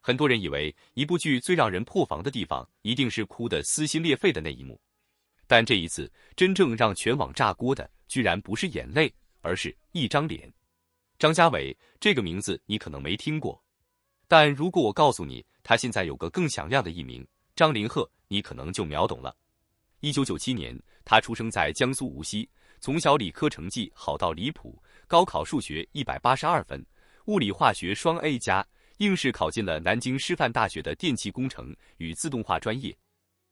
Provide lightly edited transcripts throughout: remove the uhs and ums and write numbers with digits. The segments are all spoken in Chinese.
很多人以为一部剧最让人破防的地方一定是哭得撕心裂肺的那一幕，但这一次真正让全网炸锅的居然不是眼泪，而是一张脸。张家伟这个名字你可能没听过，但如果我告诉你他现在有个更响亮的艺名张凌赫，你可能就秒懂了。1997年，他出生在江苏无锡，从小理科成绩好到离谱，高考数学182分，物理化学双 A 加，硬是考进了南京师范大学的电气工程与自动化专业。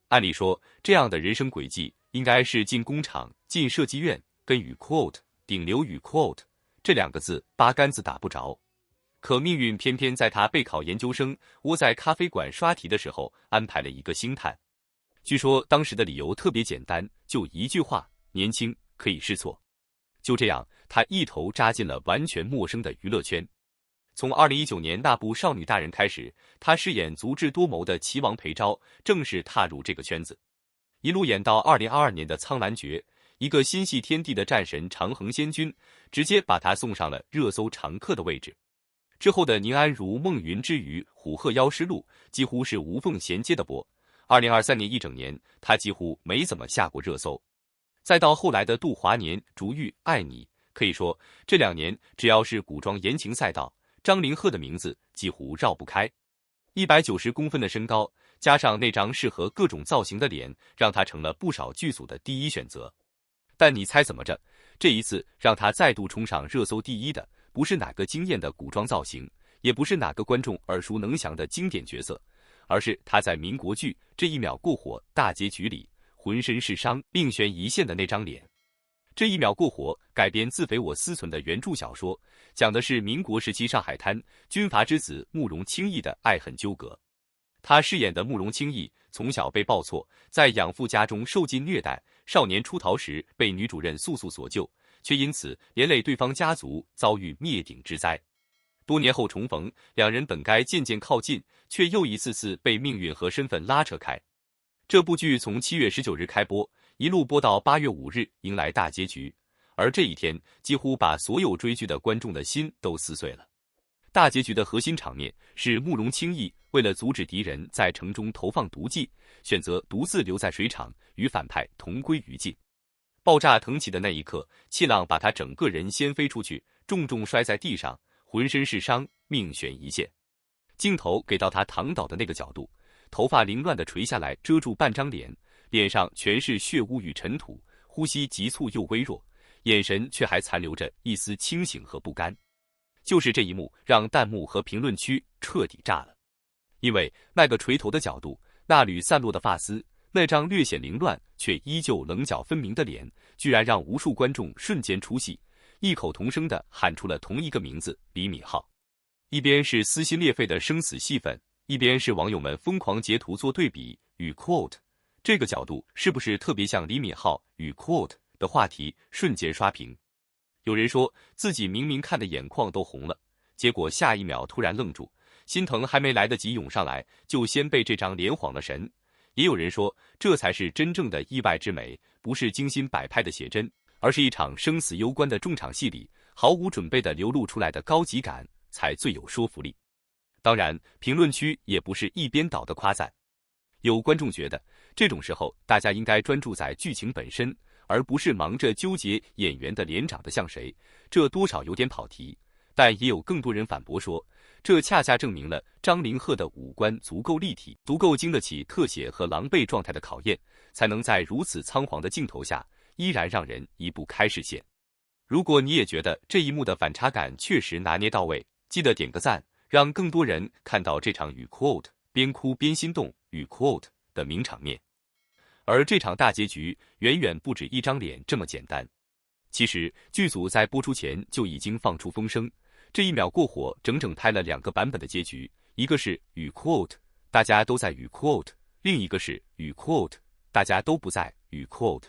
按理说，这样的人生轨迹应该是进工厂、进设计院，跟与 quote 顶流与 quote 这两个字八竿子打不着。可命运偏偏在他备考研究生，窝在咖啡馆刷题的时候安排了一个星探。据说当时的理由特别简单，就一句话：年轻可以试错。就这样，他一头扎进了完全陌生的娱乐圈。从2019年那部《少女大人》开始，他饰演足智多谋的齐王裴昭，正式踏入这个圈子，一路演到2022年的《苍兰诀》，一个心系天地的战神长恒仙君，直接把他送上了热搜常客的位置。之后的宁安如梦云之鱼、虎鹤妖师录几乎是无缝衔接的播。2023年一整年，他几乎没怎么下过热搜。再到后来的杜华年、竹玉、爱你，可以说这2年只要是古装言情赛道，张凌赫的名字几乎绕不开。190公分的身高，加上那张适合各种造型的脸，让他成了不少剧组的第一选择。但你猜怎么着？这一次让他再度冲上热搜第一的，不是哪个惊艳的古装造型，也不是哪个观众耳熟能详的经典角色，而是他在民国剧《这一秒过火》大结局里浑身是伤、命悬一线的那张脸。这一秒过火改编自匪我思存的原著小说，讲的是民国时期上海滩军阀之子慕容清逸的爱恨纠葛。他饰演的慕容清逸从小被抱错，在养父家中受尽虐待，少年出逃时被女主任素素所救，却因此连累对方家族遭遇灭顶之灾。多年后重逢，两人本该渐渐靠近，却又一次次被命运和身份拉扯开。这部剧从7月19日开播，一路播到8月5日，迎来大结局。而这一天，几乎把所有追剧的观众的心都撕碎了。大结局的核心场面是慕容清逸为了阻止敌人在城中投放毒计，选择独自留在水厂，与反派同归于尽。爆炸腾起的那一刻，气浪把他整个人掀飞出去，重重摔在地上，浑身是伤，命悬一线。镜头给到他躺倒的那个角度，头发凌乱地垂下来，遮住半张脸，脸上全是血污与尘土，呼吸急促又微弱，眼神却还残留着一丝清醒和不甘。就是这一幕让弹幕和评论区彻底炸了，因为那个垂头的角度，那缕散落的发丝，那张略显凌乱却依旧棱角分明的脸，居然让无数观众瞬间出戏，异口同声地喊出了同一个名字李敏镐。一边是撕心裂肺的生死戏份，一边是网友们疯狂截图做对比与 quote， 这个角度是不是特别像李敏镐与 quote 的话题瞬间刷屏。有人说自己明明看的眼眶都红了，结果下一秒突然愣住，心疼还没来得及涌上来，就先被这张脸晃了神。也有人说这才是真正的意外之美，不是精心摆拍的写真，而是一场生死攸关的重场戏里毫无准备的流露出来的高级感才最有说服力。当然，评论区也不是一边倒的夸赞。有观众觉得，这种时候大家应该专注在剧情本身，而不是忙着纠结演员的脸长得像谁，这多少有点跑题。但也有更多人反驳说，这恰恰证明了张凌赫的五官足够立体，足够经得起特写和狼狈状态的考验，才能在如此仓皇的镜头下，依然让人移不开视线。如果你也觉得这一幕的反差感确实拿捏到位，记得点个赞，让更多人看到这场与 quote 边哭边心动与 quote 的名场面。而这场大结局远远不止一张脸这么简单。其实剧组在播出前就已经放出风声，这一秒过火整整拍了2个版本的结局，一个是与 quote 大家都在与 quote， 另一个是与 quote 大家都不在与 quote。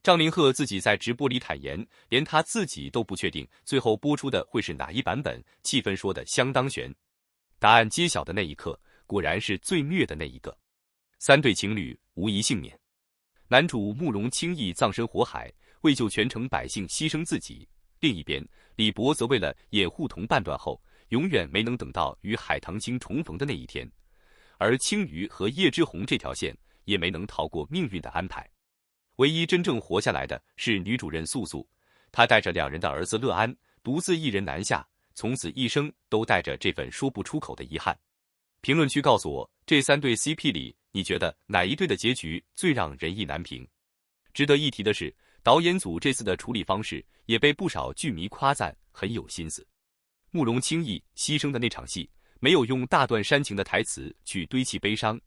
张凌赫自己在直播里坦言，连他自己都不确定最后播出的会是哪一版本，气氛说得相当悬。答案揭晓的那一刻，果然是最虐的那一个，3对情侣无一幸免。男主慕容清逸葬身火海，为救全城百姓牺牲自己。另一边，李博则为了掩护同伴乱后，永远没能等到与海棠青重逢的那一天，而青鱼和叶之红这条线也没能逃过命运的安排。唯一真正活下来的是女主任素素，她带着2人的儿子乐安，独自一人南下，从此一生都带着这份说不出口的遗憾。评论区告诉我，这3对 CP 里，你觉得哪一对的结局最让人意难平？值得一提的是，导演组这次的处理方式也被不少剧迷夸赞很有心思。慕容轻易牺牲的那场戏，没有用大段煽情的台词去堆砌悲伤，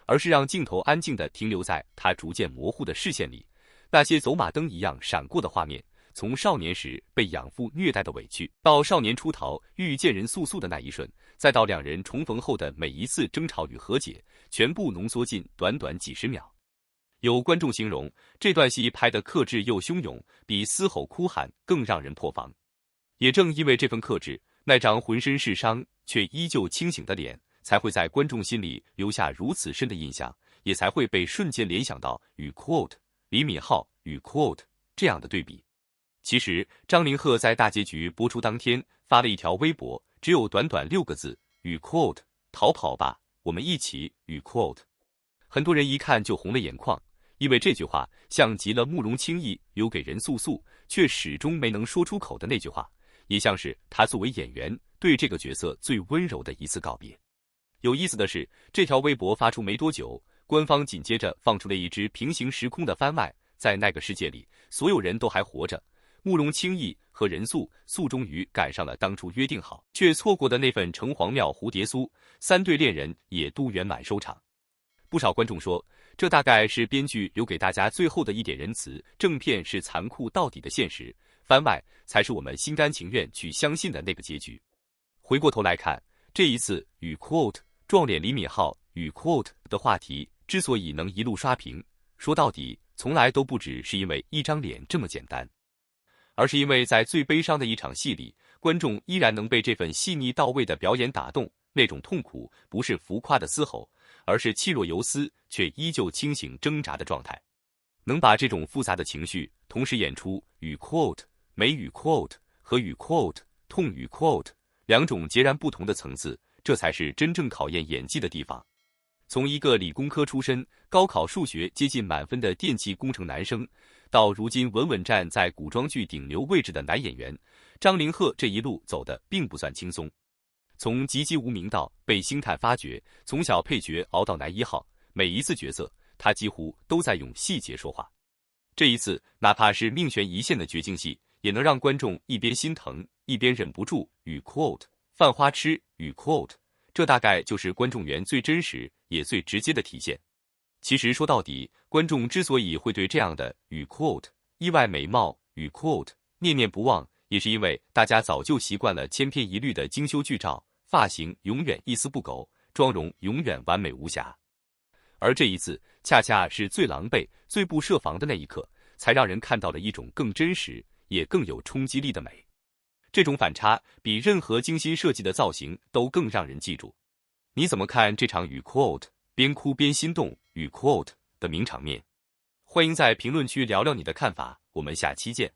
而是让镜头安静地停留在他逐渐模糊的视线里，那些走马灯一样闪过的画面，从少年时被养父虐待的委屈，到少年出逃遇见人素素的那一瞬，再到2人重逢后的每一次争吵与和解，全部浓缩进短短几十秒。有观众形容这段戏拍得克制又汹涌，比嘶吼哭喊更让人破防。也正因为这份克制，那张浑身是伤却依旧清醒的脸，才会在观众心里留下如此深的印象，也才会被瞬间联想到与 quote 李敏镐与 quote 这样的对比。其实张凌赫在大结局播出当天发了一条微博，只有短短6个字，与 quote 逃跑吧，我们一起与 quote。 很多人一看就红了眼眶，因为这句话像极了慕容轻易留给任素素却始终没能说出口的那句话，也像是他作为演员对这个角色最温柔的一次告别。有意思的是，这条微博发出没多久，官方紧接着放出了一支平行时空的番外，在那个世界里，所有人都还活着，慕容轻易和任素素终于赶上了当初约定好却错过的那份城隍庙蝴蝶酥，3对恋人也都圆满收场。不少观众说，这大概是编剧留给大家最后的一点仁慈，正片是残酷到底的现实，番外才是我们心甘情愿去相信的那个结局。回过头来看，这一次与 quote 撞脸李敏镐与 quote 的话题之所以能一路刷屏，说到底从来都不只是因为一张脸这么简单，而是因为在最悲伤的一场戏里，观众依然能被这份细腻到位的表演打动，那种痛苦不是浮夸的嘶吼，而是气若游丝却依旧清醒挣扎的状态。能把这种复杂的情绪同时演出与 quote 美与 quote 和与 quote 痛与 quote 2种截然不同的层次，这才是真正考验演技的地方。从一个理工科出身，高考数学接近满分的电气工程男生，到如今稳稳站在古装剧顶流位置的男演员，张凌赫这一路走得并不算轻松。从籍籍无名到被星探发掘，从小配角熬到男1号，每一次角色他几乎都在用细节说话。这一次哪怕是命悬一线的绝境戏，也能让观众一边心疼一边忍不住与 quote 犯花痴与 quote， 这大概就是观众缘最真实也最直接的体现。其实说到底，观众之所以会对这样的与 quote 意外美貌与 quote 念念不忘，也是因为大家早就习惯了千篇一律的精修剧照，发型永远一丝不苟，妆容永远完美无瑕。而这一次恰恰是最狼狈最不设防的那一刻，才让人看到了一种更真实也更有冲击力的美。这种反差比任何精心设计的造型都更让人记住。你怎么看这场与 quote 边哭边心动与 quote 的名场面？欢迎在评论区聊聊你的看法，我们下期见。